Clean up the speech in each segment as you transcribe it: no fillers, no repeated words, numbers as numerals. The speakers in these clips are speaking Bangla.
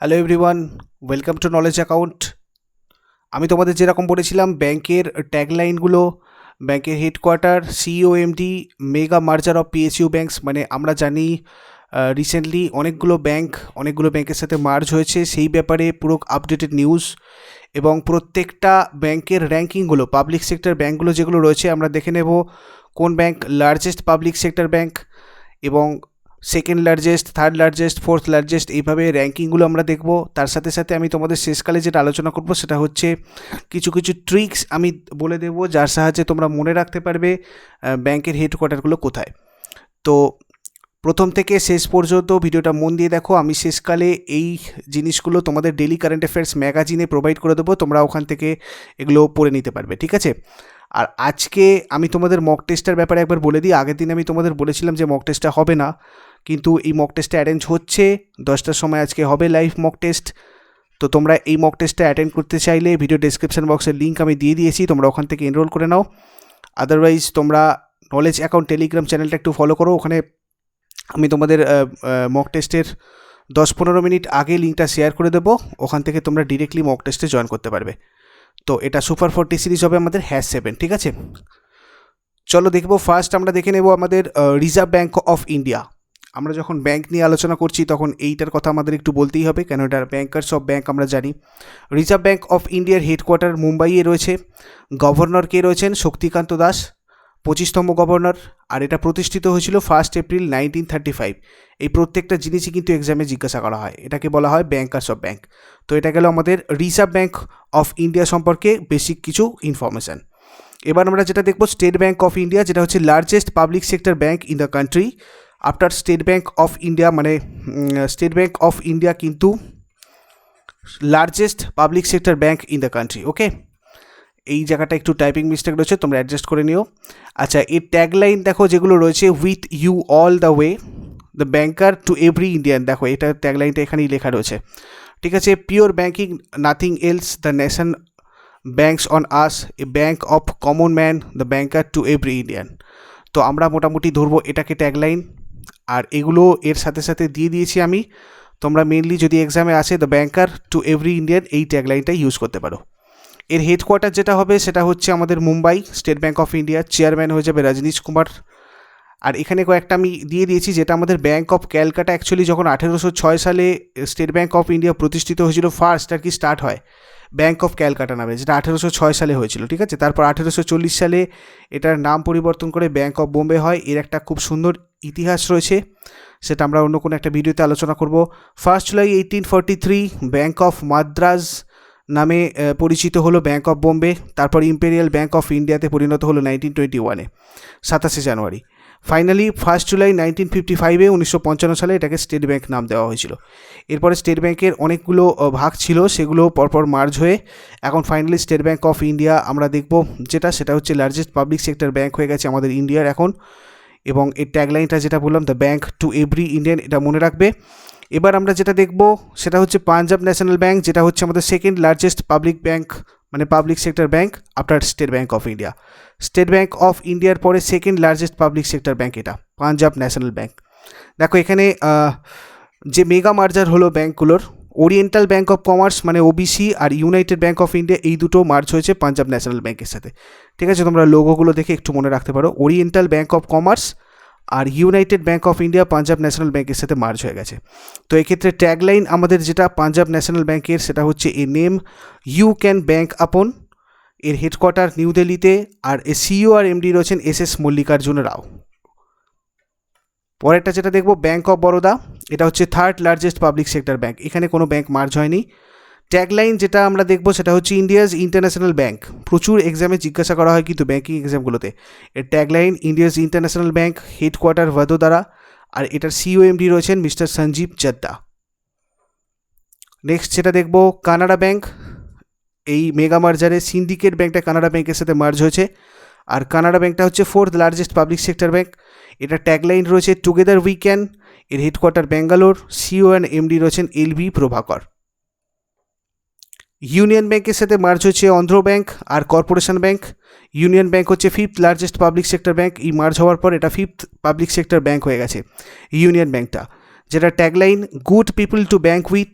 Hello everyone, welcome to knowledge account. আমি তোমাদের যেরকম বলেছিলাম ব্যাংকের ট্যাগলাইনগুলো, ব্যাংকের headquarter, CEO MD, mega merger of PSU banks, মানে আমরা জানি রিসেন্টলি অনেকগুলো ব্যাংকের সাথে মার্জ হয়েছে, সেই ব্যাপারে পুরো আপডেটেড নিউজ এবং প্রত্যেকটা ব্যাংকের র্যাঙ্কিংগুলো, পাবলিক সেক্টর ব্যাংকগুলো যেগুলো রয়েছে আমরা দেখে নেব কোন bank largest public sector bank এবং second largest, third largest, fourth largest, এইভাবে র্যাঙ্কিংগুলো আমরা দেখব। তার সাথে সাথে আমি তোমাদের শেষকালে যেটা আলোচনা করব সেটা হচ্ছে কিছু ট্রিক্স আমি বলে দেব, যার সাহায্যে তোমরা মনে রাখতে পারবে ব্যাংকের হেডকোয়ার্টারগুলো কোথায়। তো প্রথম থেকে শেষ পর্যন্ত ভিডিওটা মন দিয়ে দেখো। আমি শেষকালে এই জিনিসগুলো তোমাদের ডেলি কারেন্ট অ্যাফেয়ার্স ম্যাগাজিনে প্রোভাইড করে দেবো, তোমরা ওখান থেকে এগুলো পড়ে নিতে পারবে, ঠিক আছে? আর আজকে আমি তোমাদের মক টেস্টের ব্যাপারে একবার বলে দিই। আগের দিন আমি তোমাদের বলেছিলাম যে মক টেস্টটা হবে না, কিন্তু এই মক টেস্টটা অ্যারেঞ্জ হচ্ছে 10টার সময় আজকে হবে লাইভ মক টেস্ট। তো তোমরা এই মক টেস্টটা অ্যাটেন্ড করতে চাইলে ভিডিও ডেসক্রিপশন বক্সের লিঙ্ক আমি দিয়ে দিয়েছি, তোমরা ওখান থেকে এনরোল করে নাও। আদারওয়াইজ তোমরা নলেজ অ্যাকাউন্ট টেলিগ্রাম চ্যানেলটা একটু ফলো করো, ওখানে আমি তোমাদের মক টেস্টের 10-15 মিনিট আগে লিঙ্কটা শেয়ার করে দেবো, ওখান থেকে তোমরা ডিরেক্টলি মক টেস্টে জয়েন করতে পারবে। তো এটা সুপার 40 সিরিজ হবে আমাদের #7, ঠিক আছে? চলো দেখবো। ফার্স্ট আমরা দেখে নেব আমাদের রিজার্ভ ব্যাঙ্ক অফ ইন্ডিয়া। আমরা যখন ব্যাংক নিয়ে আলোচনা করছি তখন এইটার কথা আমাদের একটু বলতেই হবে, কেন এটার ব্যাংকার্স অফ ব্যাংক আমরা জানি। রিজার্ভ ব্যাঙ্ক অফ ইন্ডিয়ার হেডকোয়ার্টার মুম্বাইয়ে রয়েছে। গভর্নর কে রয়েছেন? শক্তিকান্ত দাস, 25তম গভর্নর। আর এটা প্রতিষ্ঠিত হয়েছিল 1 এপ্রিল 1935। এই প্রত্যেকটা জিনিসই কিন্তু এক্সামে জিজ্ঞাসা করা হয়, এটাকে বলা হয় ব্যাংকার্স অফ ব্যাংক। তো এটা গেল আমাদের রিজার্ভ ব্যাঙ্ক অফ ইন্ডিয়া সম্পর্কে বেসিক কিছু ইনফরমেশান। এবার আমরা যেটা দেখব স্টেট ব্যাঙ্ক অফ ইন্ডিয়া, যেটা হচ্ছে largest public sector bank in the country. After State Bank of India, মানে স্টেট ব্যাঙ্ক অফ ইন্ডিয়া কিন্তু largest public sector bank in the country. Okay, এই জায়গাটা একটু টাইপিং মিস্টেক রয়েছে, তোমরা অ্যাডজাস্ট করে নিও। আচ্ছা, এর ট্যাগলাইন দেখো যেগুলো রয়েছে, with you all the way, the banker to every Indian. দেখো এটা ট্যাগলাইনটা এখানেই লেখা রয়েছে, ঠিক আছে? Pure banking, nothing else, the nation banks on us, a bank of common man, the banker to every Indian. তো আমরা মোটামুটি ধরবো এটাকে ট্যাগলাইন, আর এগুলো এর সাথে সাথে দিয়ে দিয়েছি আমি। তোমরা মেনলি যদি এক্সামে আসে the banker to every Indian, এই ট্যাগলাইনটা ইউজ করতে পারো। এর হেডকোয়ার্টার যেটা হবে সেটা হচ্ছে আমাদের Mumbai, state Bank of India. Chairman হয়ে যাবে রজনীশ কুমার। আর এখানে কয়েকটা আমি দিয়ে দিয়েছি, যেটা আমাদের ব্যাঙ্ক অফ ক্যালকাটা অ্যাকচুয়ালি যখন 1806 সালে স্টেট ব্যাঙ্ক অফ ইন্ডিয়া প্রতিষ্ঠিত হয়েছিল, ফার্স্ট আর কি স্টার্ট হয় ব্যাঙ্ক অফ ক্যালকাটা নামে, যেটা 1806 সালে হয়েছিল, ঠিক আছে? তারপর 1840 সালে এটার নাম পরিবর্তন করে ব্যাঙ্ক অফ বোম্বে হয়। এর একটা খুব সুন্দর ইতিহাস রয়েছে, সেটা আমরা অন্য কোনো একটা ভিডিওতে আলোচনা করব। 1 জুলাই 1843 ব্যাঙ্ক অফ মাদ্রাজ নামে পরিচিত হলো ব্যাঙ্ক অফ বোম্বে। তারপর ইম্পেরিয়াল ব্যাঙ্ক অফ ইন্ডিয়াতে পরিণত হলো 1921-এ, 27শে জানুয়ারি। ফাইনালি 1 জুলাই 1955-এ 1955 সালে এটাকে স্টেট ব্যাঙ্ক নাম দেওয়া হয়েছিল। এরপরে স্টেট ব্যাঙ্কের অনেকগুলো ভাগ ছিল, সেগুলো পরপর মার্জ হয়ে এখন finally state Bank of India আমরা দেখব, সেটা হচ্ছে লার্জেস্ট পাবলিক সেক্টর ব্যাঙ্ক হয়ে গেছে আমাদের ইন্ডিয়ার এখন। এবং এর ট্যাগলাইনটা যেটা বললাম, the bank two every Indian, এটা মনে রাখবে। এবার আমরা যেটা দেখব সেটা হচ্ছে পাঞ্জাব ন্যাশনাল ব্যাঙ্ক, যেটা হচ্ছে আমাদের সেকেন্ড লার্জেস্ট পাবলিক ব্যাঙ্ক, মানে public sector bank after State Bank of India. State Bank of ইন্ডিয়ার পরে second largest public sector bank এটা পাঞ্জাব ন্যাশনাল ব্যাঙ্ক। দেখো এখানে যে মেগা মার্জার হলো ব্যাঙ্কগুলোর, ওরিয়েন্টাল ব্যাঙ্ক অফ কমার্স মানে ওবিসি আর ইউনাইটেড ব্যাঙ্ক অফ ইন্ডিয়া, এই দুটো মার্জ হয়েছে পাঞ্জাব ন্যাশনাল ব্যাঙ্কের সাথে, ঠিক আছে? তোমরা লোগোগুলো দেখে একটু মনে রাখতে পারো, ওরিয়েন্টাল ব্যাঙ্ক অফ কমার্স আর United Bank of India Punjab National ব্যাঙ্কের সাথে মার্জ হয়ে গেছে। তো এক্ষেত্রে ট্যাগলাইন আমাদের যেটা পাঞ্জাব ন্যাশনাল ব্যাঙ্কের, সেটা হচ্ছে a name you can bank upon. এর হেডকোয়ার্টার নিউ দিল্লিতে, আর এ সিইও আর এমডি রয়েছেন SS মল্লিকার্জুন রাও। পরেরটা যেটা দেখব ব্যাঙ্ক অফ বরোদা, এটা হচ্ছে third largest public sector bank, এখানে কোনো ব্যাঙ্ক মার্জ হয়নি। ট্যাগলাইন যেটা আমরা দেখব সেটা হচ্ছে ইন্ডিয়াজ ইন্টারন্যাশনাল ব্যাঙ্ক। প্রচুর এক্সামে জিজ্ঞাসা করা হয় কিন্তু ব্যাঙ্কিং এক্সামগুলোতে। এর tagline India's international bank, headquarter Vadodara, আর এটার সিইও এমডি রয়েছেন মিস্টার সঞ্জীব জদ্দা। নেক্সট যেটা দেখব কানাড়া ব্যাঙ্ক, এই মেগা মার্জারে সিন্ডিকেট ব্যাঙ্কটা কানাড়া ব্যাঙ্কের সাথে মার্জ হয়েছে, আর কানাড়া ব্যাঙ্কটা হচ্ছে fourth largest public sector bank. এটা ট্যাগলাইন রয়েছে টুগেদার উই ক্যান। এর headquarter Bangalore, CEO and MD রয়েছেন LV প্রভাকর। ইউনিয়ন ব্যাঙ্কের সাথে মার্জ হচ্ছে অন্ধ্র ব্যাঙ্ক আর কর্পোরেশন ব্যাঙ্ক। ইউনিয়ন ব্যাঙ্ক হচ্ছে fifth largest public sector bank, এই মার্জ হওয়ার পর এটা ফিফথ পাবলিক সেক্টর ব্যাঙ্ক হয়ে গেছে ইউনিয়ন ব্যাঙ্কটা, যেটা tagline good people to bank with,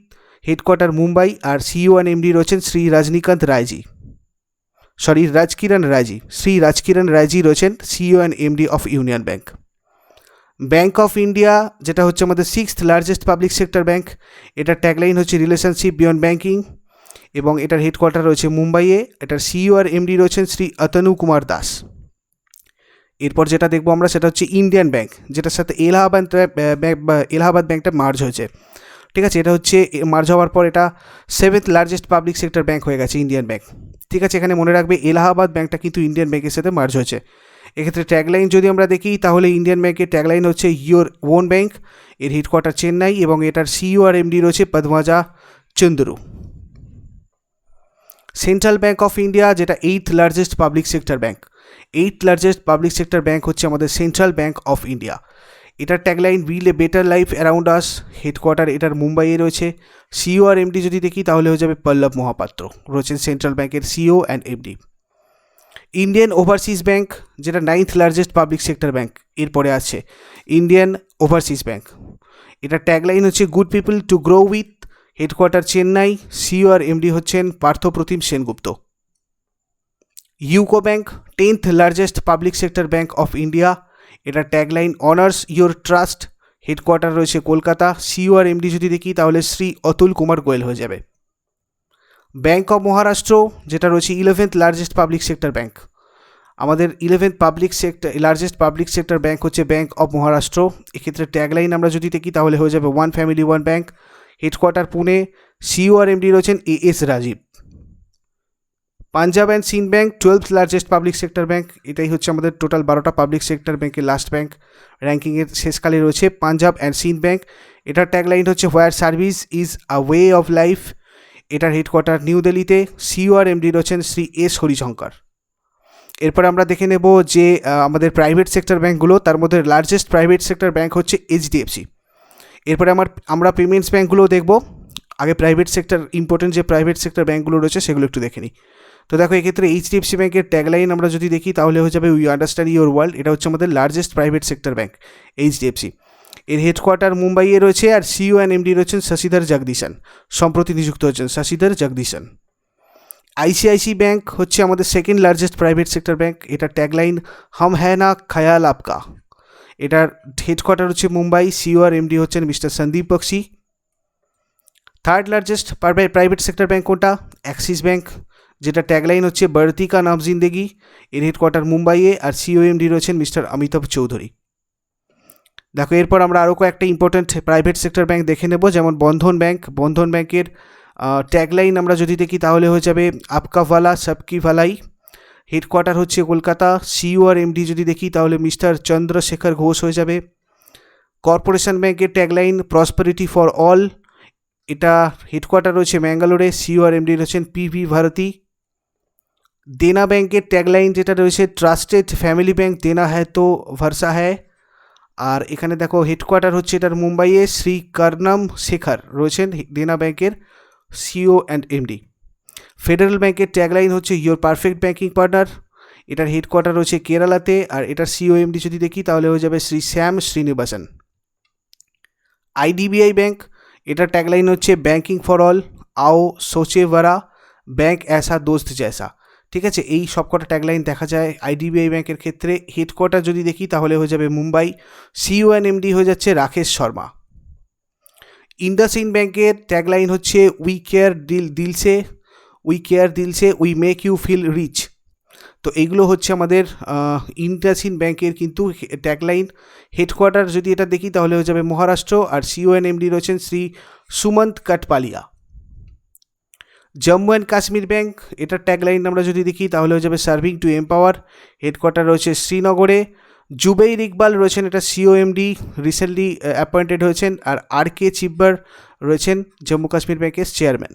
headquarter Mumbai, আর সিইও অ্যান্ড এমডি রয়েছেন শ্রী রজনীকান্ত রায়জি, শ্রী রাজকিরণ রায়জি রয়েছেন CEO and MD of Union Bank. Bank of India যেটা হচ্ছে আমাদের 6th largest public sector bank, এটার ট্যাগলাইন হচ্ছে রিলেশনশিপ বিয়ন্ড ব্যাংকিং, এবং এটার হেডকোয়ার্টার রয়েছে মুম্বাইয়ে। এটার সিইও আর এমডি রয়েছেন শ্রী অতনু কুমার দাস। এরপর যেটা দেখবো আমরা সেটা হচ্ছে ইন্ডিয়ান ব্যাংক, যেটার সাথে এলাহাবাদ ব্যাংকটা মার্জ হয়েছে। ঠিক আছে, এটা হচ্ছে মার্জ হওয়ার পর এটা 7th largest public sector bank হয়ে গেছে ইন্ডিয়ান ব্যাংক। ঠিক আছে, এখানে মনে রাখবে এলাহাবাদ ব্যাংকটা কিন্তু ইন্ডিয়ান ব্যাংকের সাথে মার্জ হয়েছে। এক্ষেত্রে ট্যাগলাইন যদি আমরা দেখি তাহলে ইন্ডিয়ান ব্যাংকের ট্যাগলাইন হচ্ছে ইয়োর ওন ব্যাংক, এর হেডকোয়ার্টার চেন্নাই, এবং এটার সিইও আর এমডি রয়েছে Padmaja Chandru. Central bank of India যেটা 8th largest public sector bank, 8th largest public sector bank হচ্ছে আমাদের সেন্ট্রাল ব্যাংক অফ ইন্ডিয়া। এটার tagline will a better life around us, headquarter এটার মুম্বাইয়ে রয়েছে। সিইও আর এমডি যদি দেখি তাহলে হয়ে যাবে পল্লব মহাপাত্র, রয়েছেন সেন্ট্রাল ব্যাংকের CEO and MD. Indian overseas bank যেটা 9th largest public sector bank, এরপরে আছে ইন্ডিয়ান ওভারসিজ ব্যাংক। এটার ট্যাগলাইন হচ্ছে good people to grow with, headquarter Chennai, CEO আর এমডি হচ্ছেন Parthapratim Sengupta. UCO bank 10th largest public sector bank of India, এটার tagline honours your trust, headquarter রয়েছে কলকাতা, সিইও আর এমডি যদি দেখি তাহলে শ্রী অতুল কুমার গোয়েল হয়ে যাবে। ব্যাংক অফ মহারাষ্ট্র যেটা রয়েছে 11th largest public sector bank, আমাদের 11th largest public sector bank হচ্ছে ব্যাংক অফ মহারাষ্ট্র। এক্ষেত্রে ট্যাগলাইন আমরা যদি দেখি তাহলে হয়ে যাবে one family one bank, headquarter Pune, CEO আর এমডি রয়েছেন S Rajeev. Punjab and Sindh bank 12th largest public sector bank, এটাই হচ্ছে আমাদের টোটাল 12টা পাবলিক সেক্টর ব্যাংকের লাস্ট ব্যাংক, র্যাঙ্কিংয়ের শেষকালে রয়েছে পাঞ্জাব অ্যান্ড সিন্ধ ব্যাংক। এটার ট্যাগলাইন হচ্ছে where service is a way of life, এটার হেডকোয়ার্টার নিউ দিল্লিতে, সিইও আর এমডি রয়েছেন শ্রী এস হরিশঙ্কর। এরপর আমরা দেখে নেব যে আমাদের প্রাইভেট সেক্টর ব্যাঙ্কগুলো, তার মধ্যে লার্জেস্ট প্রাইভেট সেক্টর ব্যাঙ্ক হচ্ছে এইচডিএফসি। এরপরে আমরা পেমেন্টস ব্যাঙ্কগুলোও দেখব। আগে প্রাইভেট সেক্টর ইম্পর্টেন্ট যে প্রাইভেট সেক্টর ব্যাঙ্কগুলো রয়েছে সেগুলো একটু দেখে নিই। তো দেখো এক্ষেত্রে এইচডিএফসি ব্যাঙ্কের ট্যাগলাইন আমরা যদি দেখি তাহলে হয়ে যাবে উই আন্ডারস্ট্যান্ড ইউর ওয়ার্ল্ড, এটা হচ্ছে আমাদের largest private sector bank HDFC. এর হেডকোয়ার্টার মুম্বাইয়ে রয়েছে, আর সিইও অ্যান্ড এমডি রয়েছেন শশীধর জগদীশন, সম্প্রতি নিযুক্ত হচ্ছেন শশীধর জগদীশন। আইসিআইসি ব্যাঙ্ক হচ্ছে আমাদের 2nd largest private sector bank, এটার ট্যাগলাইন হাম হ্যায় না খায়াল আপকা, এটার হেডকোয়ার্টার হচ্ছে মুম্বাই, সিইও আর এমডি হচ্ছেন mister Sandeep Bakhshi. 3rd largest private sector bank কোনটা? অ্যাক্সিস ব্যাঙ্ক, যেটা ট্যাগলাইন হচ্ছে বড়তি কা নাম জিন্দেগি, এর হেডকোয়ার্টার মুম্বাইয়ে, আর সিইও এমডি রয়েছেন মিস্টার অমিতাভ চৌধুরী। দেখো এরপর আমরা আরও কয়েকটা ইম্পর্টেন্ট প্রাইভেট সেক্টর ব্যাঙ্ক দেখে নেব, যেমন বন্ধন ব্যাঙ্ক। বন্ধন ব্যাঙ্কের ট্যাগলাইন আমরা যদি দেখি তাহলে হয়ে যাবে আপকা ভালা সবকি ভালাই, হেডকোয়ার্টার হচ্ছে কলকাতা, সিইও আর এমডি যদি দেখি তাহলে মিস্টার চন্দ্রশেখর ঘোষ হয়ে যাবে। কর্পোরেশন ব্যাঙ্কের ট্যাগলাইন প্রসপারিটি ফর অল, এটা হেডকোয়ার্টার রয়েছে ম্যাঙ্গালোরে, সিইও আর এমডি রয়েছেন পিভি ভারতী। দেনা ব্যাঙ্কের ট্যাগলাইন যেটা রয়েছে ট্রাস্টেড ফ্যামিলি ব্যাঙ্ক, দেনা হ্যায় তো ভরসা হ্যায়, আর এখানে দেখো হেডকোয়ার্টার হচ্ছে এটার মুম্বাইয়ে, শ্রী কর্ণম শেখর রয়েছেন দেনা ব্যাঙ্কের সিইও অ্যান্ড এমডি। ফেডারেল ব্যাঙ্কের ট্যাগলাইন হচ্ছে ইয়োর পারফেক্ট ব্যাঙ্কিং পার্টনার, এটার হেডকোয়ার্টার রয়েছে কেরালাতে, আর এটার সিইও এমডি যদি দেখি তাহলে হয়ে যাবে শ্রী শ্যাম শ্রীনিবাসন। আইডিবিআই ব্যাঙ্ক, এটার ট্যাগলাইন হচ্ছে ব্যাঙ্কিং ফর অল, আও সোচে ভারা, ব্যাঙ্ক অ্যাসা দোস্ত জয়সা। ঠিক আছে, এই সবকটা ট্যাগলাইন দেখা যায় আইডিবিআই ব্যাঙ্কের ক্ষেত্রে। হেডকোয়ার্টার যদি দেখি তাহলে হয়ে যাবে মুম্বাই, সিইও অ্যান্ড এমডি হয়ে যাচ্ছে রাকেশ শর্মা। ইন্ডাসইন্ড ব্যাঙ্কের ট্যাগলাইন হচ্ছে উই কেয়ার দিলসে we make you feel rich. তো এইগুলো হচ্ছে আমাদের ইন্ডাসইন্ড ব্যাঙ্কের কিন্তু ট্যাগলাইন। হেডকোয়ার্টার যদি এটা দেখি তাহলে হয়ে যাবে মহারাষ্ট্র, আর সিইও অ্যান্ড এমডি রয়েছেন শ্রী সুমন্ত কাটপালিয়া। জম্মু অ্যান্ড কাশ্মীর ব্যাঙ্ক, এটার ট্যাগলাইন আমরা যদি দেখি তাহলে হয়ে যাবে সার্ভিং টু এম্পাওয়ার, হেডকোয়ার্টার রয়েছে শ্রীনগরে। জুবেইর ইকবাল রয়েছেন এটা সিইও এমডি, রিসেন্টলি অ্যাপয়েন্টেড হয়েছেন, আর কে চিব্বার রয়েছেন জম্মু কাশ্মীর ব্যাঙ্কের চেয়ারম্যান।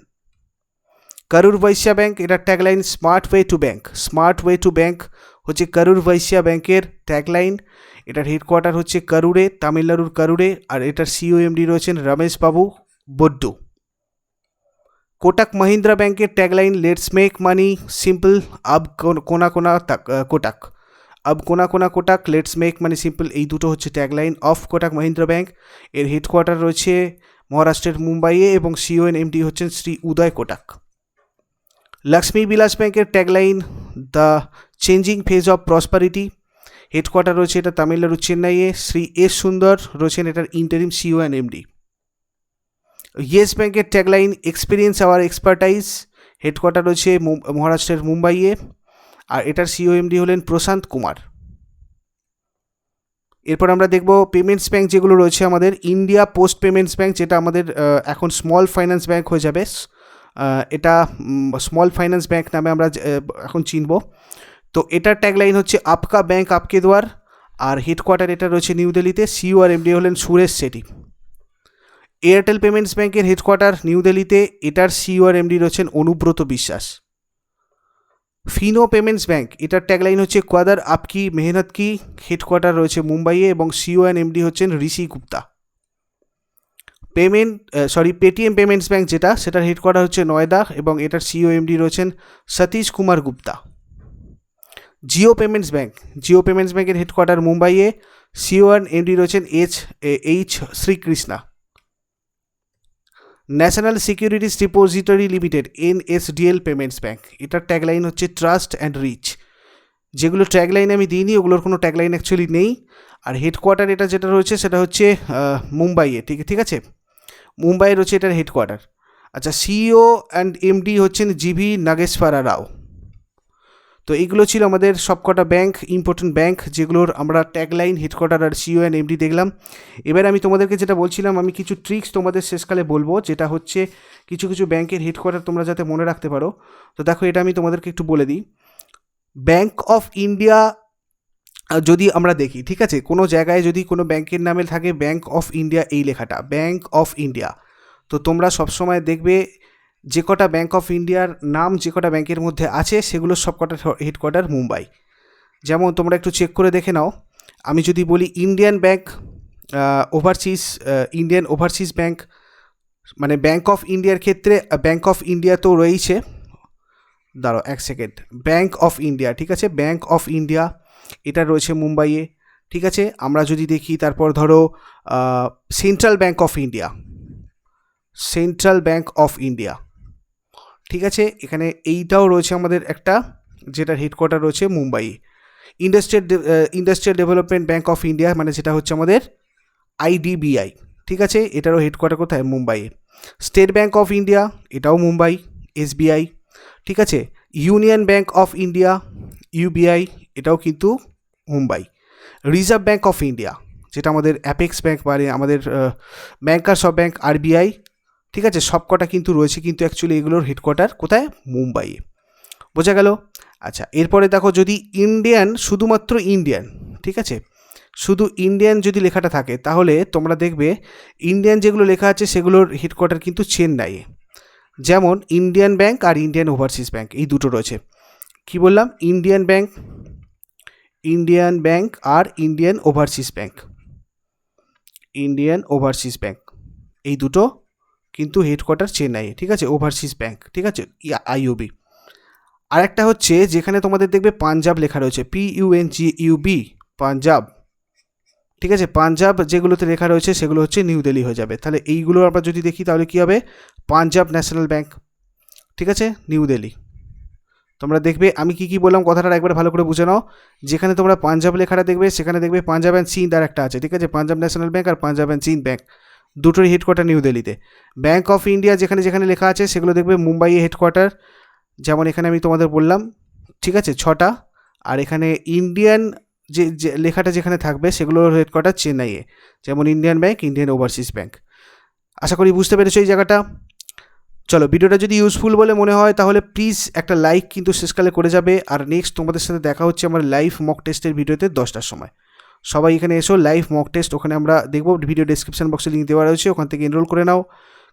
করুর বৈশ্য ব্যাঙ্ক, এটার tagline smart way to bank হচ্ছে করুর বৈশ্য ব্যাঙ্কের ট্যাগলাইন। এটার হেডকোয়ার্টার হচ্ছে করুরে, তামিলনাড়ুর করুরে, আর এটার সিইও এমডি রয়েছেন রমেশ বাবু বড্ডু। কোটাক মহিন্দ্রা ব্যাঙ্কের tagline let's make money simple, আব কোনা Kotak, let's make money simple, এই দুটো হচ্ছে tagline of Kotak Mahindra bank. এর হেডকোয়ার্টার রয়েছে মহারাষ্ট্রের মুম্বাইয়ে এবং সিও এন্ড এমডি হচ্ছেন শ্রী উদয় কোটাক। লক্ষ্মী বিলাস ব্যাংকের tagline the changing phase of prosperity. Headquarter রয়েছে এটা তামিলনাড়ু চেন্নাইয়ে। শ্রী এস সুন্দর রয়েছেন এটার interim CEO and MD. Yes ব্যাংকের tagline experience our expertise. Headquarter রয়েছে মহারাষ্ট্রের মুম্বাইয়ে, আর এটার সিও এমডি হলেন প্রশান্ত কুমার। এরপর আমরা দেখব পেমেন্টস ব্যাংক যেগুলো রয়েছে আমাদের। ইন্ডিয়া পোস্ট পেমেন্টস ব্যাংক, যেটা আমাদের এখন স্মল ফাইন্যান্স ব্যাংক হয়ে যাবে, এটা স্মল ফাইন্যান্স ব্যাংক নামে আমরা এখন চিনব। তো এটার ট্যাগলাইন হচ্ছে আপকা ব্যাংক আপকে দ্বার, আর হেডকোয়ার্টার এটা রয়েছে নিউ দিল্লিতে। সিও আর এমডি হলেন সুরেশ শেঠি। এয়ারটেল পেমেন্টস ব্যাংকের হেডকোয়ার্টার নিউ দিল্লিতে, এটার সিও আর এমডি রয়েছেন অনুব্রত বিশ্বাস। ফিনো পেমেন্টস ব্যাংক, এটার ট্যাগলাইন হচ্ছে কোয়াদার আপকি মেহনত কি। হেডকোয়ার্টার রয়েছে মুম্বাইয়ে এবং সিও অ্যান্ড এমডি হচ্ছেন ঋষি গুপ্তা। পেটিএম পেমেন্টস ব্যাংক যেটা, সেটার হেডকোয়ার্টার হচ্ছে নয়ডা এবং এটার সিও এমডি রয়েছেন সতীশ কুমার গুপ্তা। জিও পেমেন্টস ব্যাংকের হেডকোয়ার্টার মুম্বাইয়ে, সিও অ্যান্ড এমডি রয়েছেন H Shri Krishna. National securities depository limited NSDL payments bank, এটার ট্যাগলাইন হচ্ছে ট্রাস্ট অ্যান্ড রিচ। যেগুলো ট্যাগলাইন আমি দিইনি ওগুলোর কোনো ট্যাগলাইন অ্যাকচুয়ালি নেই। আর হেডকোয়ার্টার এটা যেটা রয়েছে সেটা হচ্ছে মুম্বাইয়ে, ঠিক আছে, মুম্বাইয়ে রয়েছে এটার হেডকোয়ার্টার। আচ্ছা, সিও অ্যান্ড এমডি হচ্ছেন জিভি নাগেশ্বরা রাও। তো এইগুলো ছিল আমাদের সবকটা ব্যাংক, ইম্পর্টেন্ট ব্যাংক, যেগুলোর আমরা ট্যাগলাইন, হেডকোয়ার্টার আর সিও অ্যান্ড এমডি দেখলাম। এবার আমি তোমাদেরকে যেটা বলছিলাম, আমি কিছু ট্রিক্স তোমাদের শেষকালে বলবো, যেটা হচ্ছে কিছু কিছু ব্যাংকের হেডকোয়ার্টার তোমরা যাতে মনে রাখতে পারো। তো দেখো, এটা আমি তোমাদেরকে একটু বলে দিই। ব্যাংক অফ ইন্ডিয়া যদি আমরা দেখি, ঠিক আছে, কোনো জায়গায় যদি কোনো ব্যাংকের নামে থাকে ব্যাংক অফ ইন্ডিয়া, এই লেখাটা ব্যাংক অফ ইন্ডিয়া, তো তোমরা সবসময় দেখবে যে কটা ব্যাংক অফ ইন্ডিয়ার নাম যে কটা ব্যাংকের মধ্যে আছে সেগুলোর সব কটা হেডকোয়ার্টার মুম্বাই। যেমন তোমরা একটু চেক করে দেখে নাও, আমি যদি বলি ইন্ডিয়ান ওভারসিজ ব্যাংক, মানে ব্যাংক অফ ইন্ডিয়ার ক্ষেত্রে ব্যাংক অফ ইন্ডিয়া তো রয়েছে, দাঁড়াও এক সেকেন্ড, ব্যাংক অফ ইন্ডিয়া, ঠিক আছে, ব্যাংক অফ ইন্ডিয়া এটা রয়েছে মুম্বাইয়ে, ঠিক আছে। আমরা যদি দেখি তারপর ধরো সেন্ট্রাল ব্যাংক অফ ইন্ডিয়া, ঠিক আছে, এখানে এইটাও রয়েছে আমাদের একটা, যেটার হেডকোয়ার্টার রয়েছে Mumbai. Industrial development bank of India, মানে যেটা হচ্ছে আমাদের IDBI, ঠিক আছে, এটারও হেডকোয়ার্টার কোথায়? মুম্বাইয়ে। স্টেট ব্যাংক অফ ইন্ডিয়া, এটাও মুম্বাই, SBI, ঠিক আছে। Union bank of India, UBI, এটাও কিন্তু Mumbai. Reserve bank of India, যেটা আমাদের অ্যাপেক্স ব্যাংক, মানে আমাদের ব্যাংকার্স অফ ব্যাংক, RBI, ঠিক আছে, সবকটা কিন্তু রয়েছে, কিন্তু অ্যাকচুয়ালি এগুলোর হেডকোয়ার্টার কোথায়? মুম্বাইয়ে। বোঝা গেল? আচ্ছা, এরপরে দেখো, যদি শুধুমাত্র ইন্ডিয়ান, ঠিক আছে, শুধু ইন্ডিয়ান যদি লেখাটা থাকে, তাহলে তোমরা দেখবে ইন্ডিয়ান যেগুলো লেখা আছে সেগুলোর হেডকোয়ার্টার কিন্তু চেন্নাইয়ে। যেমন ইন্ডিয়ান ব্যাংক আর ইন্ডিয়ান ওভারসিজ ব্যাংক, এই দুটো রয়েছে। কি বললাম? ইন্ডিয়ান ব্যাংক আর ইন্ডিয়ান ওভারসিজ ব্যাংক, এই দুটো কিন্তু হেডকোয়ার্টার চেন্নাইয়ে, ঠিক আছে, ওভারসিজ ব্যাংক, ঠিক আছে, IOB। আর একটা হচ্ছে যেখানে তোমাদের দেখবে পাঞ্জাব লেখা রয়েছে, PUNJUB, পাঞ্জাব, ঠিক আছে, পাঞ্জাব যেগুলোতে লেখা রয়েছে সেগুলো হচ্ছে নিউ দিল্লি হয়ে যাবে। তাহলে এইগুলো আমরা যদি দেখি তাহলে কী হবে? পাঞ্জাব ন্যাশনাল ব্যাংক, ঠিক আছে, নিউ দিল্লি। তোমরা দেখবে আমি কি বললাম কথাটা একবার ভালো করে বুঝে নাও। যেখানে তোমরা পাঞ্জাব লেখাটা দেখবে সেখানে দেখবে পাঞ্জাব অ্যান্ড সিন্ধ আর একটা আছে, ঠিক আছে, পাঞ্জাব ন্যাশনাল ব্যাংক আর পাঞ্জাব অ্যান্ড সিন্ধ ব্যাংক, দুটোরই হেডকোয়ার্টার নিউ দিল্লিতে। ব্যাংক অফ ইন্ডিয়া যেখানে যেখানে লেখা আছে সেগুলো দেখবে মুম্বাইয়ে হেডকোয়ার্টার, যেমন এখানে আমি তোমাদের বললাম, ঠিক আছে, 6টা। আর এখানে ইন্ডিয়ান যে লেখাটা যেখানে থাকবে সেগুলোর হেডকোয়ার্টার চেন্নাইয়ে, যেমন Indian bank, Indian overseas bank. আশা করি বুঝতে পেরেছো এই জায়গাটা। চলো, ভিডিওটা যদি ইউজফুল বলে মনে হয় তাহলে প্লিজ একটা লাইক কিন্তু শেষকালে করে যাবে। আর নেক্সট তোমাদের সাথে দেখা হচ্ছে আমার লাইভ মক টেস্টের ভিডিওতে 10টার সময়। সবাই এখানে এসো, লাইভ মক টেস্ট ওখানে আমরা দেখবো, ভিডিও ডেসক্রিপশন বক্সে লিঙ্ক দেওয়া রয়েছে, ওখান থেকে এনরোল করে নাও,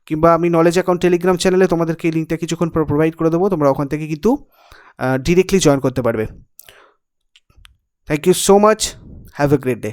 কিংবা আমি নলেজ অ্যাকাউন্ট টেলিগ্রাম চ্যানেলে তোমাদেরকে এই লিঙ্কটা কিছুক্ষণ পর প্রোভাইড করে দেবো, তোমরা ওখান থেকে কিন্তু ডিরেক্টলি জয়েন করতে পারবে। Thank you so much, have a great day.